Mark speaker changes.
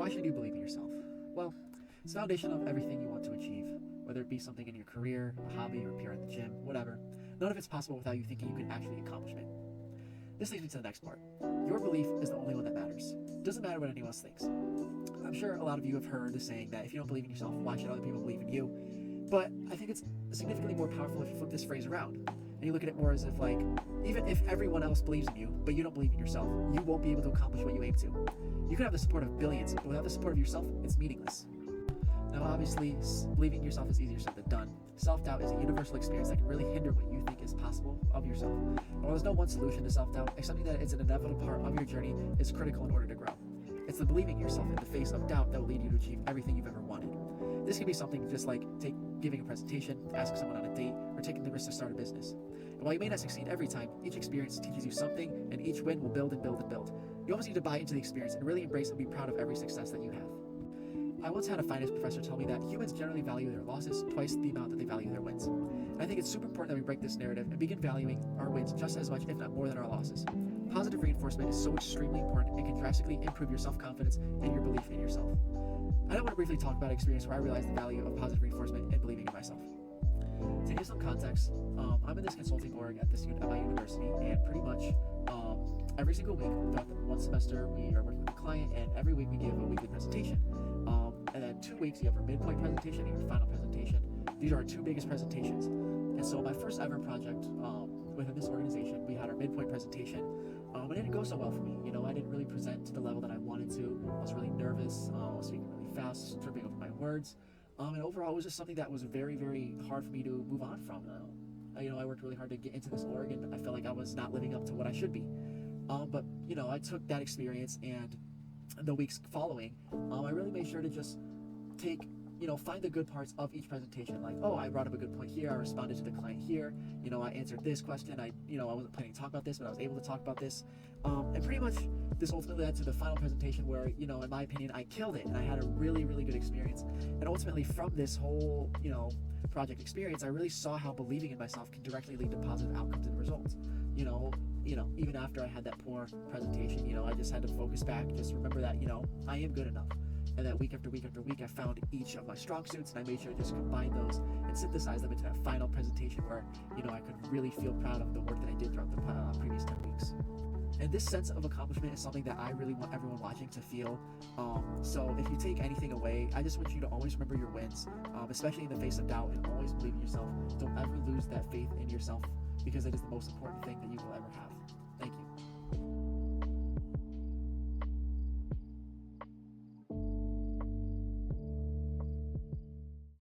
Speaker 1: Why should you believe in yourself? Well, it's the foundation of everything you want to achieve, whether it be something in your career, a hobby, or appear at the gym, whatever. None of it's possible without you thinking you can actually accomplish it. This leads me to the next part. Your belief is the only one that matters. It doesn't matter what anyone else thinks. I'm sure a lot of you have heard the saying that if you don't believe in yourself, why should other people believe in you? But I think it's significantly more powerful if you flip this phrase around and you look at it more as if, like, even if everyone else believes in you, but you don't believe in yourself, you won't be able to accomplish what you aim to. You can have the support of billions, but without the support of yourself, it's meaningless. Now, obviously, believing in yourself is easier said than done. Self-doubt is a universal experience that can really hinder what you think is possible of yourself. And while there's no one solution to self-doubt, accepting that it's an inevitable part of your journey is critical in order to grow. It's the believing in yourself in the face of doubt that will lead you to achieve everything you've ever wanted. This can be something just like giving a presentation, asking someone on a date, or taking the risk to start a business. And while you may not succeed every time, each experience teaches you something, and each win will build and build and build. You almost need to buy into the experience and really embrace and be proud of every success that you have. I once had a finance professor tell me that humans generally value their losses twice the amount that they value their wins. And I think it's super important that we break this narrative and begin valuing our wins just as much, if not more, than our losses. Positive reinforcement is so extremely important and can drastically improve your self-confidence and your belief in yourself. I want to briefly talk about an experience where I realized the value of positive reinforcement and believing in myself. To give some context, I'm in this consulting org at my university, and pretty much every single week throughout the one semester we are working with a client, and every week we give a weekly presentation. And then 2 weeks you have your midpoint presentation and your final presentation. These are our two biggest presentations. And so my first ever project within this organization, we had our midpoint presentation. It didn't go so well for me. I didn't really present to the level that I wanted to. I was really nervous. I was speaking really fast, tripping over my words. And overall, it was just something that was very, very hard for me to move on from. I worked really hard to get into this org, and I felt like I was not living up to what I should be. But I took that experience, and the weeks following, I really made sure to just find the good parts of each presentation. Like, I brought up a good point here, I responded to the client here, I answered this question, I wasn't planning to talk about this, but I was able to talk about this. And pretty much this ultimately led to the final presentation where, in my opinion, I killed it, and I had a really, really good experience. And ultimately from this whole, project experience, I really saw how believing in myself can directly lead to positive outcomes and results. Even after I had that poor presentation, I just had to focus back, just remember that, I am good enough. And that week after week after week, I found each of my strong suits, and I made sure to just combine those and synthesize them into that final presentation where, I could really feel proud of the work that I did throughout the previous 10 weeks. And this sense of accomplishment is something that I really want everyone watching to feel. So if you take anything away, I just want you to always remember your wins, especially in the face of doubt, and always believe in yourself. Don't ever lose that faith in yourself, because it is the most important thing that you will ever have.